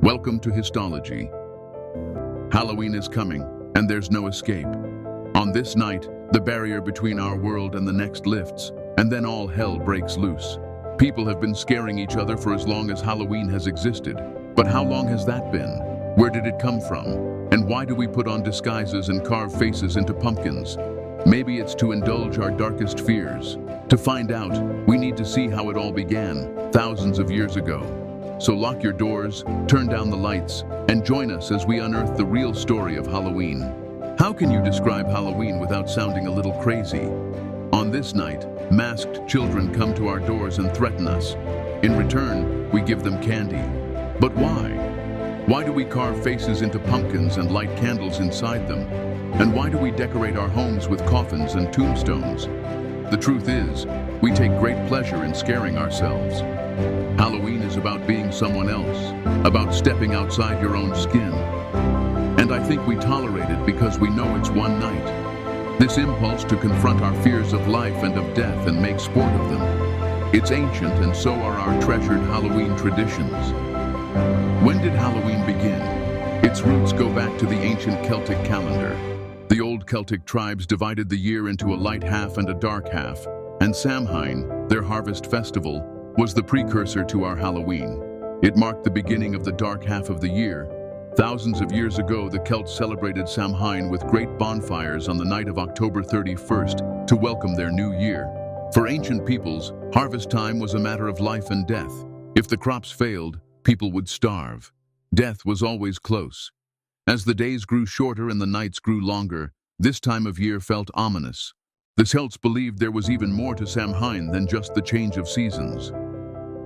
Welcome to Histology. Halloween is coming, and there's no escape. On this night, the barrier between our world and the next lifts, and then all hell breaks loose. People have been scaring each other for as long as Halloween has existed. But how long has that been? Where did it come from? And why do we put on disguises and carve faces into pumpkins? Maybe it's to indulge our darkest fears. To find out, we need to see how it all began, thousands of years ago. So lock your doors, turn down the lights, and join us as we unearth the real story of Halloween. How can you describe Halloween without sounding a little crazy? On this night, masked children come to our doors and threaten us. In return, we give them candy. But why? Why do we carve faces into pumpkins and light candles inside them? And why do we decorate our homes with coffins and tombstones? The truth is, we take great pleasure in scaring ourselves. Halloween is about being someone else, about stepping outside your own skin. And I think we tolerate it because we know it's one night. This impulse to confront our fears of life and of death and make sport of them. It's ancient, and so are our treasured Halloween traditions. When did Halloween begin? Its roots go back to the ancient Celtic calendar. The old Celtic tribes divided the year into a light half and a dark half, and Samhain, their harvest festival, was the precursor to our Halloween. It marked the beginning of the dark half of the year. Thousands of years ago, the Celts celebrated Samhain with great bonfires on the night of October 31st to welcome their new year. For ancient peoples, harvest time was a matter of life and death. If the crops failed, people would starve. Death was always close. As the days grew shorter and the nights grew longer, this time of year felt ominous. The Celts believed there was even more to Samhain than just the change of seasons.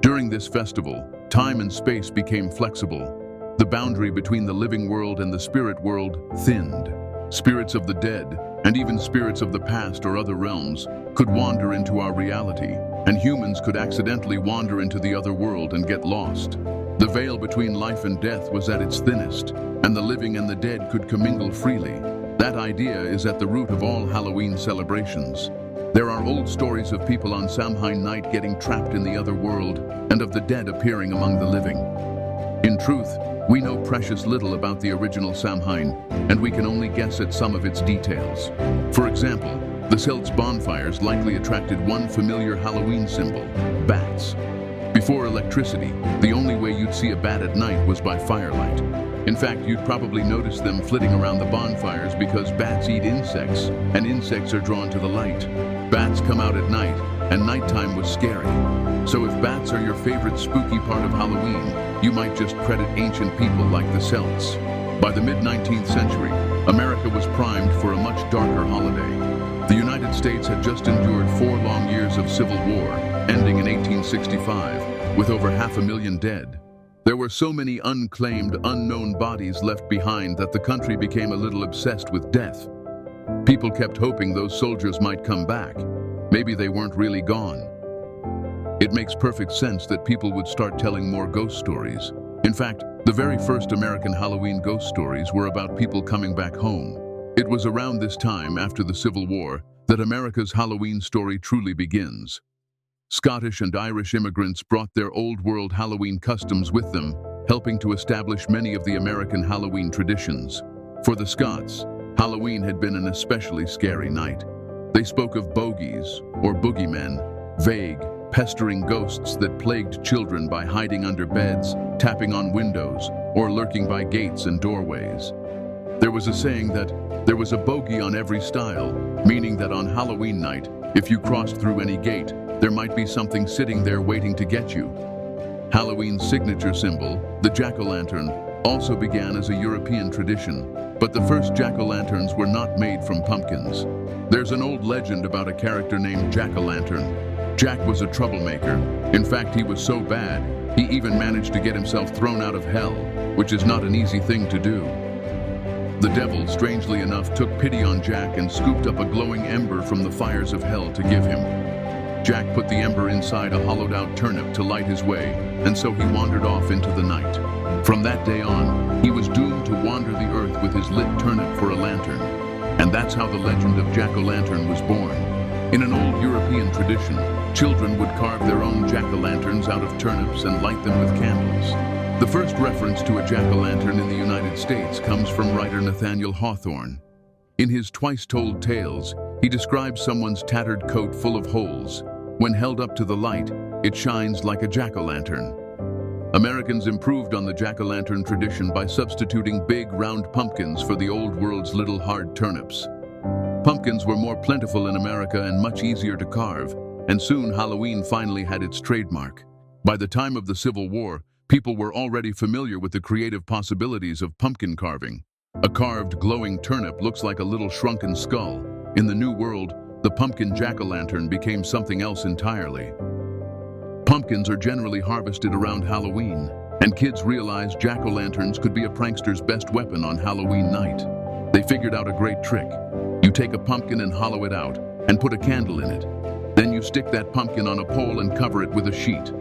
During this festival, time and space became flexible. The boundary between the living world and the spirit world thinned. Spirits of the dead, and even spirits of the past or other realms, could wander into our reality, and humans could accidentally wander into the other world and get lost. The veil between life and death was at its thinnest, and the living and the dead could commingle freely. That idea is at the root of all Halloween celebrations. There are old stories of people on Samhain night getting trapped in the other world, and of the dead appearing among the living. In truth, we know precious little about the original Samhain, and we can only guess at some of its details. For example, the Celts' bonfires likely attracted one familiar Halloween symbol: bats. Before electricity, the only way you'd see a bat at night was by firelight. In fact, you'd probably notice them flitting around the bonfires because bats eat insects, and insects are drawn to the light. Bats come out at night, and nighttime was scary. So if bats are your favorite spooky part of Halloween, you might just credit ancient people like the Celts. By the mid-19th century, America was primed for a much darker holiday. The United States had just endured 4 long years of civil war, ending in 1865, with over 500,000 dead. There were so many unclaimed, unknown bodies left behind that the country became a little obsessed with death. People kept hoping those soldiers might come back. Maybe they weren't really gone. It makes perfect sense that people would start telling more ghost stories. In fact, the very first American Halloween ghost stories were about people coming back home. It was around this time, after the Civil War, that America's Halloween story truly begins. Scottish and Irish immigrants brought their old world Halloween customs with them, helping to establish many of the American Halloween traditions. For the Scots, Halloween had been an especially scary night. They spoke of bogies, or boogeymen, vague, pestering ghosts that plagued children by hiding under beds, tapping on windows, or lurking by gates and doorways. There was a saying that there was a bogey on every stile, meaning that on Halloween night, if you crossed through any gate, there might be something sitting there waiting to get you. Halloween's signature symbol, the jack-o'-lantern, also began as a European tradition, but the first jack-o'-lanterns were not made from pumpkins. There's an old legend about a character named Jack-o'-lantern. Jack was a troublemaker. In fact, he was so bad, he even managed to get himself thrown out of hell, which is not an easy thing to do. The devil, strangely enough, took pity on Jack and scooped up a glowing ember from the fires of hell to give him. Jack put the ember inside a hollowed-out turnip to light his way, and so he wandered off into the night. From that day on, he was doomed to wander the earth with his lit turnip for a lantern. And that's how the legend of Jack-o'-lantern was born. In an old European tradition, children would carve their own jack-o'-lanterns out of turnips and light them with candles. The first reference to a jack-o'-lantern in the United States comes from writer Nathaniel Hawthorne. In his Twice Told Tales, he describes someone's tattered coat full of holes. When held up to the light, it shines like a jack-o'-lantern. Americans improved on the jack-o'-lantern tradition by substituting big, round pumpkins for the old world's little hard turnips. Pumpkins were more plentiful in America and much easier to carve, and soon Halloween finally had its trademark. By the time of the Civil War, people were already familiar with the creative possibilities of pumpkin carving. A carved, glowing turnip looks like a little shrunken skull. In the New World, the pumpkin jack-o'-lantern became something else entirely. Pumpkins are generally harvested around Halloween, and kids realized jack-o'-lanterns could be a prankster's best weapon on Halloween night. They figured out a great trick. You take a pumpkin and hollow it out, and put a candle in it. Then you stick that pumpkin on a pole and cover it with a sheet.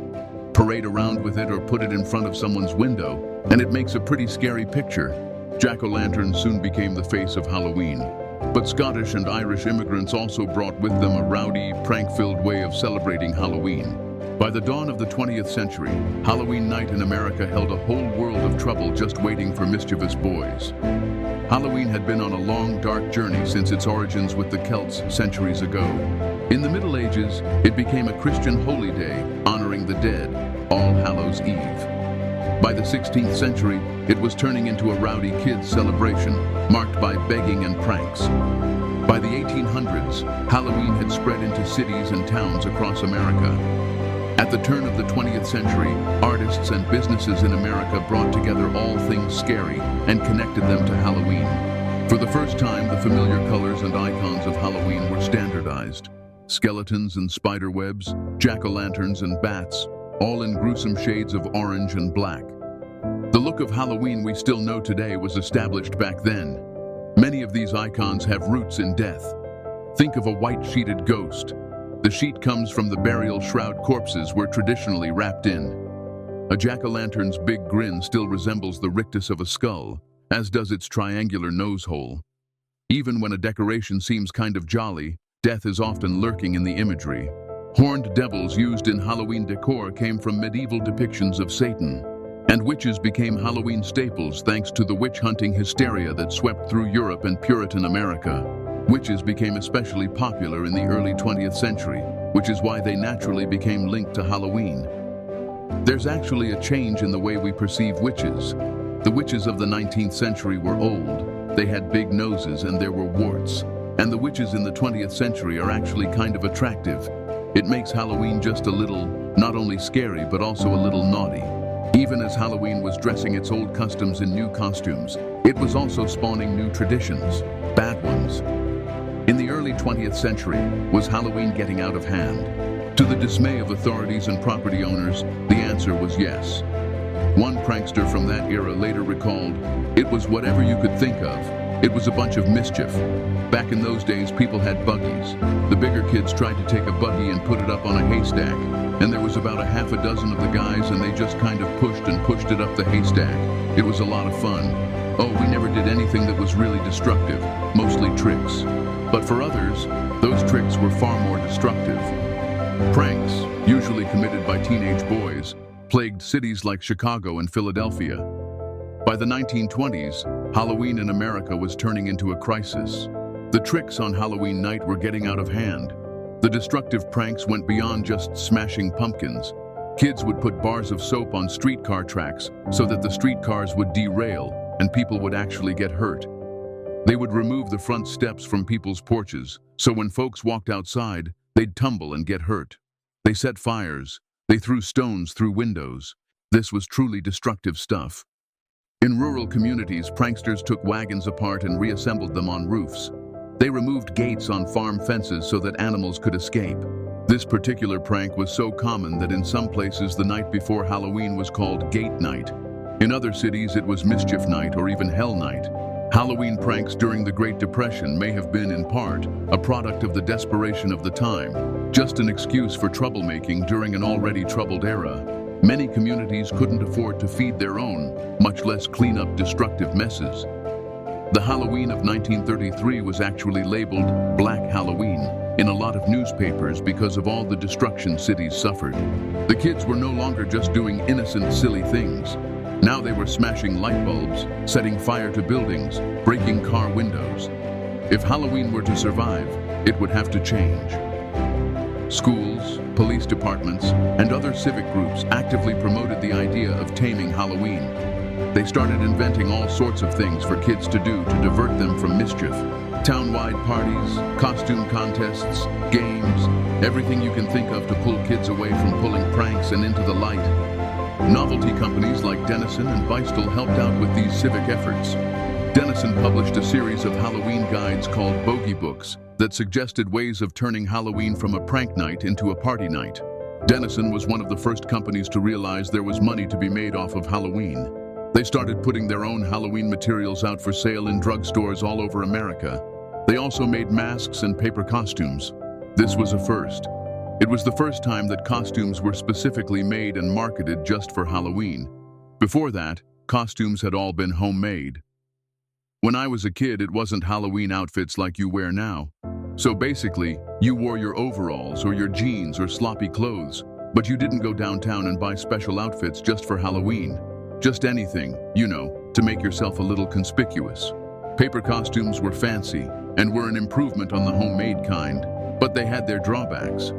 Parade around with it or put it in front of someone's window, and it makes a pretty scary picture. Jack-o'-lanterns soon became the face of Halloween. But Scottish and Irish immigrants also brought with them a rowdy, prank-filled way of celebrating Halloween. By the dawn of the 20th century, Halloween night in America held a whole world of trouble just waiting for mischievous boys. Halloween had been on a long, dark journey since its origins with the Celts centuries ago. In the Middle Ages, it became a Christian holy day, honoring the dead, All Hallows Eve. By the 16th century, it was turning into a rowdy kids' celebration, marked by begging and pranks. By the 1800s, Halloween had spread into cities and towns across America. At the turn of the 20th century, artists and businesses in America brought together all things scary and connected them to Halloween. For the first time, the familiar colors and icons of Halloween were standardized. Skeletons and spider webs, jack-o'-lanterns and bats, all in gruesome shades of orange and black. The look of Halloween we still know today was established back then. Many of these icons have roots in death. Think of a white-sheeted ghost. The sheet comes from the burial shroud corpses were traditionally wrapped in. A jack-o'-lantern's big grin still resembles the rictus of a skull, as does its triangular nose hole. Even when a decoration seems kind of jolly, death is often lurking in the imagery. Horned devils used in Halloween decor came from medieval depictions of Satan, and witches became Halloween staples thanks to the witch-hunting hysteria that swept through Europe and Puritan America. Witches became especially popular in the early 20th century, which is why they naturally became linked to Halloween. There's actually a change in the way we perceive witches. The witches of the 19th century were old, they had big noses and there were warts, and the witches in the 20th century are actually kind of attractive. It makes Halloween just a little, not only scary, but also a little naughty. Even as Halloween was dressing its old customs in new costumes, it was also spawning new traditions, bad ones. In the early 20th century, was Halloween getting out of hand? To the dismay of authorities and property owners, the answer was yes. One prankster from that era later recalled, "It was whatever you could think of. It was a bunch of mischief. Back in those days, people had buggies. The bigger kids tried to take a buggy and put it up on a haystack, and there was about a half a dozen of the guys and they just kind of pushed it up the haystack. It was a lot of fun. Oh, we never did anything that was really destructive, mostly tricks. But for others, those tricks were far more destructive." Pranks, usually committed by teenage boys, plagued cities like Chicago and Philadelphia. By the 1920s, Halloween in America was turning into a crisis. The tricks on Halloween night were getting out of hand. The destructive pranks went beyond just smashing pumpkins. Kids would put bars of soap on streetcar tracks so that the streetcars would derail and people would actually get hurt. They would remove the front steps from people's porches, so when folks walked outside, they'd tumble and get hurt. They set fires. They threw stones through windows. This was truly destructive stuff. In rural communities, pranksters took wagons apart and reassembled them on roofs. They removed gates on farm fences so that animals could escape. This particular prank was so common that in some places the night before Halloween was called Gate Night. In other cities it was Mischief Night or even Hell Night. Halloween pranks during the Great Depression may have been, in part, a product of the desperation of the time, just an excuse for troublemaking during an already troubled era. Many communities couldn't afford to feed their own, much less clean up destructive messes. The Halloween of 1933 was actually labeled Black Halloween in a lot of newspapers because of all the destruction cities suffered. The kids were no longer just doing innocent, silly things. Now they were smashing light bulbs, setting fire to buildings, breaking car windows. If Halloween were to survive, it would have to change. Schools, police departments, and other civic groups actively promoted the idea of taming Halloween. They started inventing all sorts of things for kids to do to divert them from mischief. Town-wide parties, costume contests, games, everything you can think of to pull kids away from pulling pranks and into the light. Novelty companies like Denison and Beistel helped out with these civic efforts. Denison published a series of Halloween guides called Boogie books that suggested ways of turning Halloween from a prank night into a party night. Denison was one of the first companies to realize there was money to be made off of Halloween. They started putting their own Halloween materials out for sale in drugstores all over America. They also made masks and paper costumes. This was a first. It was the first time that costumes were specifically made and marketed just for Halloween. Before that, costumes had all been homemade. When I was a kid, it wasn't Halloween outfits like you wear now. So basically, you wore your overalls or your jeans or sloppy clothes, but you didn't go downtown and buy special outfits just for Halloween. Just anything, you know, to make yourself a little conspicuous. Paper costumes were fancy and were an improvement on the homemade kind, but they had their drawbacks.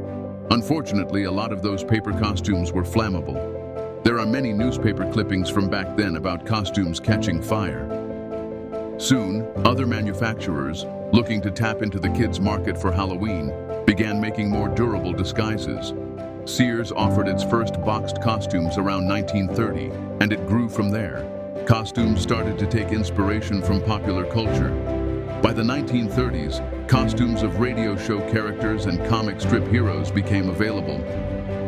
Unfortunately, a lot of those paper costumes were flammable. There are many newspaper clippings from back then about costumes catching fire. Soon, other manufacturers, looking to tap into the kids' market for Halloween, began making more durable disguises. Sears offered its first boxed costumes around 1930, and it grew from there. Costumes started to take inspiration from popular culture. By the 1930s, costumes of radio show characters and comic strip heroes became available.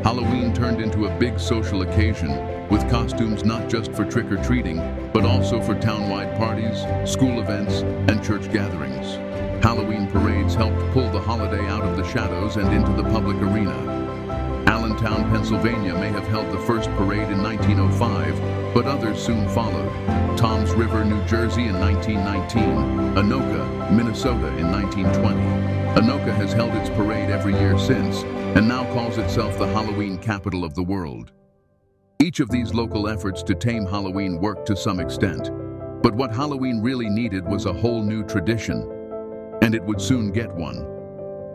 Halloween turned into a big social occasion, with costumes not just for trick-or-treating, but also for town-wide parties, school events, and church gatherings. Halloween parades helped pull the holiday out of the shadows and into the public arena. Allentown, Pennsylvania may have held the first parade in 1905, but others soon followed. Toms River, New Jersey in 1919, Anoka, Minnesota in 1920. Anoka has held its parade every year since, and now calls itself the Halloween capital of the world. Each of these local efforts to tame Halloween worked to some extent, but what Halloween really needed was a whole new tradition, and it would soon get one.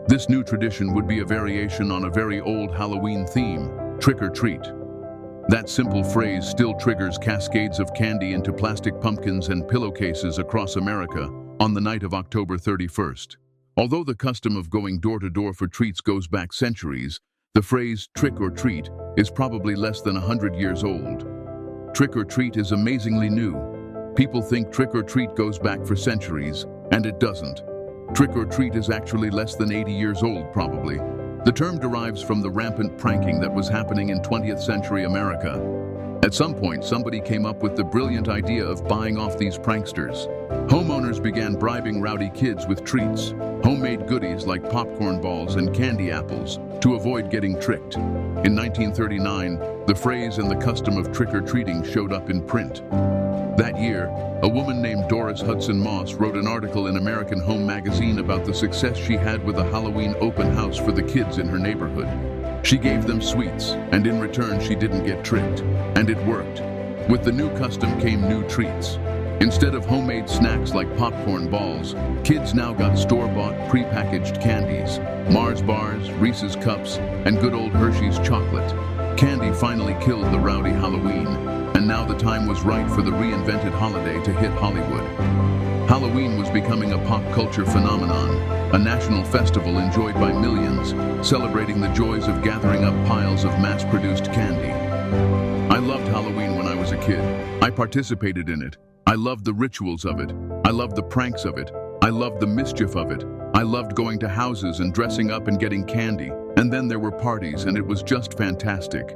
This new tradition would be a variation on a very old Halloween theme, trick or treat. That simple phrase still triggers cascades of candy into plastic pumpkins and pillowcases across America on the night of October 31st. Although the custom of going door to door for treats goes back centuries, the phrase trick or treat is probably less than 100 years old. Trick or treat is amazingly new. People think trick or treat goes back for centuries, and it doesn't. Trick or treat is actually less than 80 years old, probably. The term derives from the rampant pranking that was happening in 20th century America. At some point, somebody came up with the brilliant idea of buying off these pranksters. Homeowners began bribing rowdy kids with treats, homemade goodies like popcorn balls and candy apples, to avoid getting tricked. In 1939, the phrase and the custom of trick-or-treating showed up in print. That year, a woman named Doris Hudson Moss wrote an article in American Home magazine about the success she had with a Halloween open house for the kids in her neighborhood. She gave them sweets, and in return she didn't get tricked. And it worked. With the new custom came new treats. Instead of homemade snacks like popcorn balls, kids now got store-bought, prepackaged candies, Mars bars, Reese's cups, and good old Hershey's chocolate. Candy finally killed the rowdy Halloween, and now the time was right for the reinvented holiday to hit Hollywood. Halloween was becoming a pop culture phenomenon, a national festival enjoyed by millions, celebrating the joys of gathering up piles of mass-produced candy. I loved Halloween when I was a kid. I participated in it. I loved the rituals of it. I loved the pranks of it. I loved the mischief of it. I loved going to houses and dressing up and getting candy. And then there were parties, and it was just fantastic.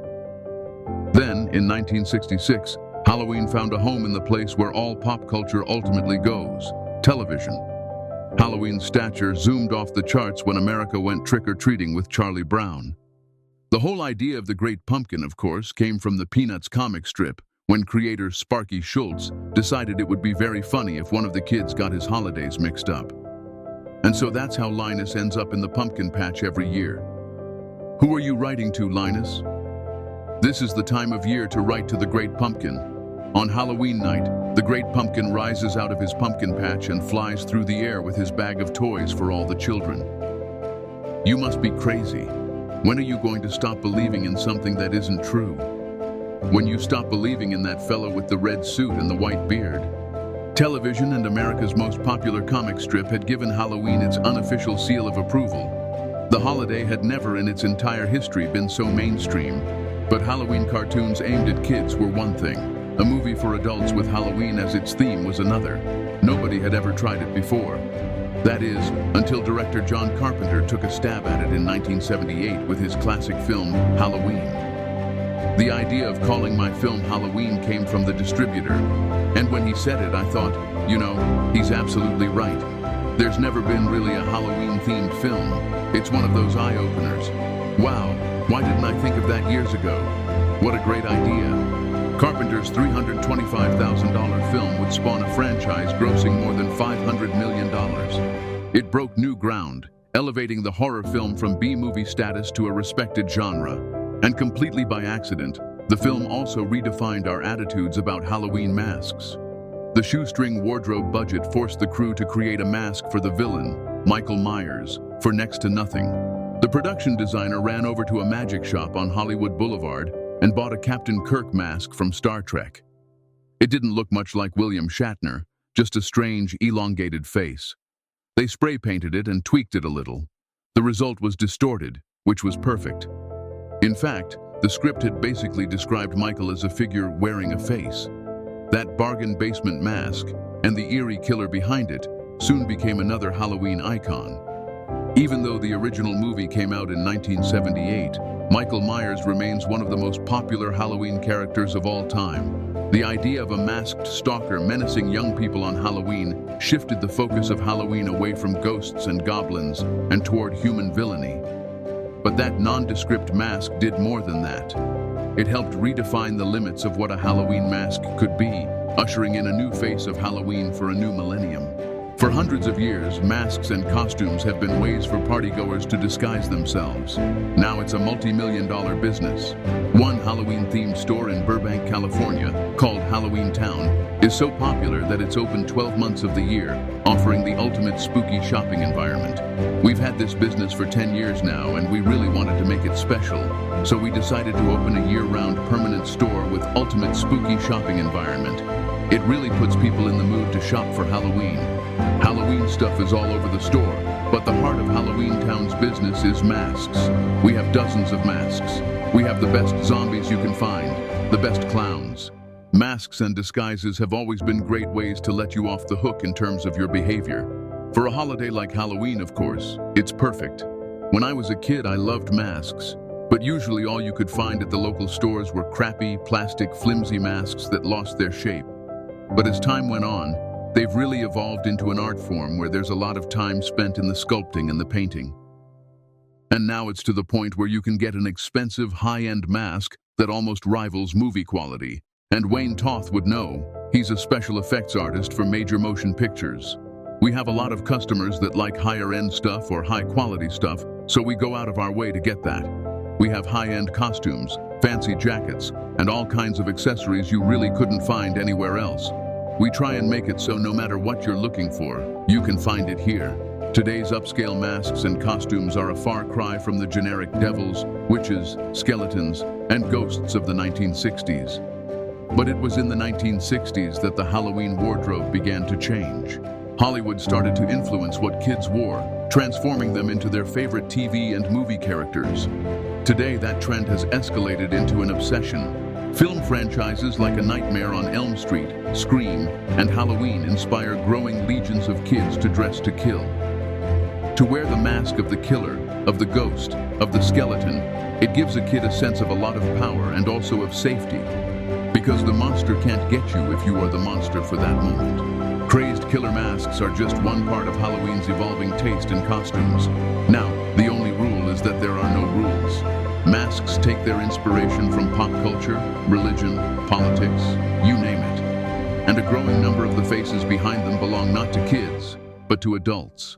Then, in 1966, Halloween found a home in the place where all pop culture ultimately goes: television. Halloween's stature zoomed off the charts when America went trick-or-treating with Charlie Brown. The whole idea of the Great Pumpkin, of course, came from the Peanuts comic strip, when creator Sparky Schultz decided it would be very funny if one of the kids got his holidays mixed up. And so that's how Linus ends up in the pumpkin patch every year. Who are you writing to, Linus? This is the time of year to write to the Great Pumpkin. On Halloween night, the Great Pumpkin rises out of his pumpkin patch and flies through the air with his bag of toys for all the children. You must be crazy. When are you going to stop believing in something that isn't true? When you stop believing in that fellow with the red suit and the white beard? Television and America's most popular comic strip had given Halloween its unofficial seal of approval. The holiday had never in its entire history been so mainstream, but Halloween cartoons aimed at kids were one thing. A movie for adults with Halloween as its theme was another. Nobody had ever tried it before. That is, until director John Carpenter took a stab at it in 1978 with his classic film, Halloween. The idea of calling my film Halloween came from the distributor, and when he said it, I thought, you know, he's absolutely right. There's never been really a Halloween-themed film. It's one of those eye-openers. Wow, why didn't I think of that years ago? What a great idea. Carpenter's $325,000 film would spawn a franchise grossing more than $500 million. It broke new ground, elevating the horror film from B-movie status to a respected genre. And completely by accident, the film also redefined our attitudes about Halloween masks. The shoestring wardrobe budget forced the crew to create a mask for the villain, Michael Myers, for next to nothing. The production designer ran over to a magic shop on Hollywood Boulevard and bought a Captain Kirk mask from Star Trek. It didn't look much like William Shatner, just a strange, elongated face. They spray painted it and tweaked it a little. The result was distorted, which was perfect. In fact, the script had basically described Michael as a figure wearing a face. That bargain basement mask, and the eerie killer behind it, soon became another Halloween icon. Even though the original movie came out in 1978, Michael Myers remains one of the most popular Halloween characters of all time. The idea of a masked stalker menacing young people on Halloween shifted the focus of Halloween away from ghosts and goblins and toward human villainy. But that nondescript mask did more than that. It helped redefine the limits of what a Halloween mask could be, ushering in a new face of Halloween for a new millennium. For hundreds of years, masks and costumes have been ways for partygoers to disguise themselves. Now it's a multi-million-dollar business. One Halloween-themed store in Burbank, California, called Halloween Town, is so popular that it's open 12 months of the year, offering the ultimate spooky shopping environment. We've had this business for 10 years now, and we really wanted to make it special. So we decided to open a year-round permanent store with ultimate spooky shopping environment. It really puts people in the mood to shop for Halloween. Halloween stuff is all over the store, but the heart of Halloween Town's business is masks. We have dozens of masks. We have the best zombies you can find, the best clowns. Masks and disguises have always been great ways to let you off the hook in terms of your behavior. For a holiday like Halloween, of course, it's perfect. When I was a kid, I loved masks, but usually all you could find at the local stores were crappy, plastic, flimsy masks that lost their shape. But as time went on, they've really evolved into an art form where there's a lot of time spent in the sculpting and the painting. And now it's to the point where you can get an expensive, high-end mask that almost rivals movie quality. And Wayne Toth would know. He's a special effects artist for major motion pictures. We have a lot of customers that like higher-end stuff or high-quality stuff, so we go out of our way to get that. We have high-end costumes, fancy jackets, and all kinds of accessories you really couldn't find anywhere else. We try and make it so no matter what you're looking for, you can find it here. Today's upscale masks and costumes are a far cry from the generic devils, witches, skeletons, and ghosts of the 1960s. But it was in the 1960s that the Halloween wardrobe began to change. Hollywood started to influence what kids wore, transforming them into their favorite TV and movie characters. Today, that trend has escalated into an obsession. Film franchises like A Nightmare on Elm Street, Scream, and Halloween inspire growing legions of kids to dress to kill. To wear the mask of the killer, of the ghost, of the skeleton, it gives a kid a sense of a lot of power and also of safety. Because the monster can't get you if you are the monster for that moment. Crazed killer masks are just one part of Halloween's evolving taste in costumes. Now, the only rule is that there are no rules. Masks take their inspiration from pop culture, religion, politics, you name it. And a growing number of the faces behind them belong not to kids, but to adults.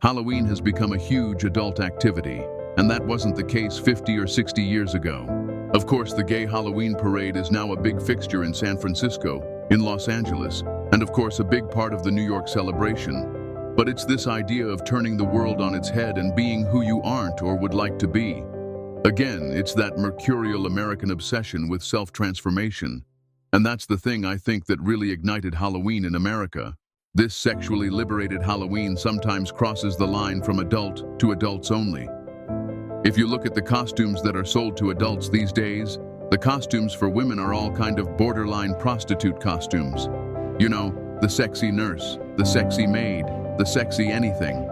Halloween has become a huge adult activity, and that wasn't the case 50 or 60 years ago. Of course, the gay Halloween parade is now a big fixture in San Francisco, in Los Angeles, and of course a big part of the New York celebration. But it's this idea of turning the world on its head and being who you aren't or would like to be. Again, it's that mercurial American obsession with self-transformation. And that's the thing I think that really ignited Halloween in America. This sexually liberated Halloween sometimes crosses the line from adult to adults only. If you look at the costumes that are sold to adults these days, the costumes for women are all kind of borderline prostitute costumes. You know, the sexy nurse, the sexy maid, the sexy anything.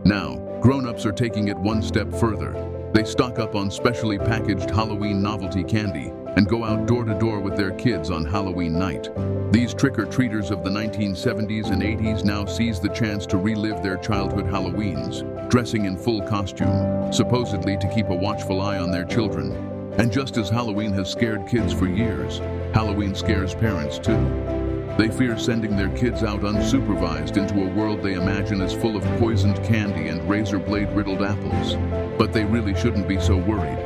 Now, grown-ups are taking it one step further. They stock up on specially packaged Halloween novelty candy and go out door to door with their kids on Halloween night. These trick-or-treaters of the 1970s and 80s now seize the chance to relive their childhood Halloweens, dressing in full costume, supposedly to keep a watchful eye on their children. And just as Halloween has scared kids for years, Halloween scares parents too. They fear sending their kids out unsupervised into a world they imagine is full of poisoned candy and razor blade riddled apples. But they really shouldn't be so worried.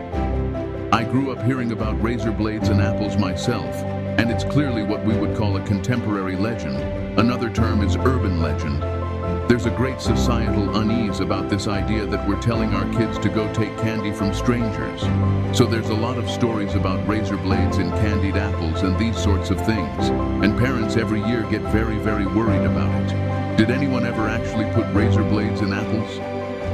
I grew up hearing about razor blades and apples myself, and it's clearly what we would call a contemporary legend. Another term is urban legend. There's a great societal unease about this idea that we're telling our kids to go take candy from strangers. So there's a lot of stories about razor blades and candied apples and these sorts of things, and parents every year get very, very worried about it. Did anyone ever actually put razor blades in apples?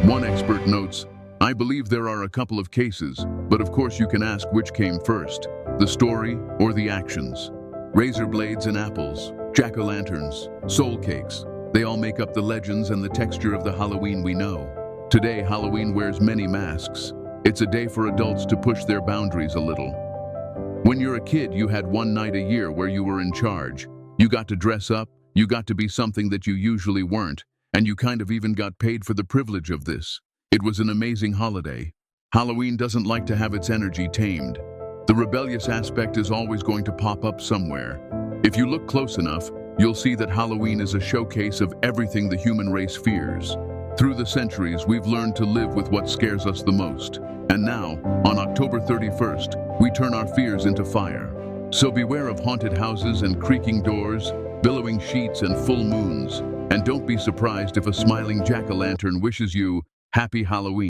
One expert notes, I believe there are a couple of cases, but of course you can ask which came first, the story or the actions. Razor blades and apples, jack-o'-lanterns, soul cakes, they all make up the legends and the texture of the Halloween we know. Today, Halloween wears many masks. It's a day for adults to push their boundaries a little. When you're a kid, you had one night a year where you were in charge. You got to dress up, you got to be something that you usually weren't, and you kind of even got paid for the privilege of this. It was an amazing holiday. Halloween doesn't like to have its energy tamed. The rebellious aspect is always going to pop up somewhere. If you look close enough, you'll see that Halloween is a showcase of everything the human race fears. Through the centuries, we've learned to live with what scares us the most. And now, on October 31st, we turn our fears into fire. So beware of haunted houses and creaking doors, billowing sheets and full moons. And don't be surprised if a smiling jack-o'-lantern wishes you Happy Halloween.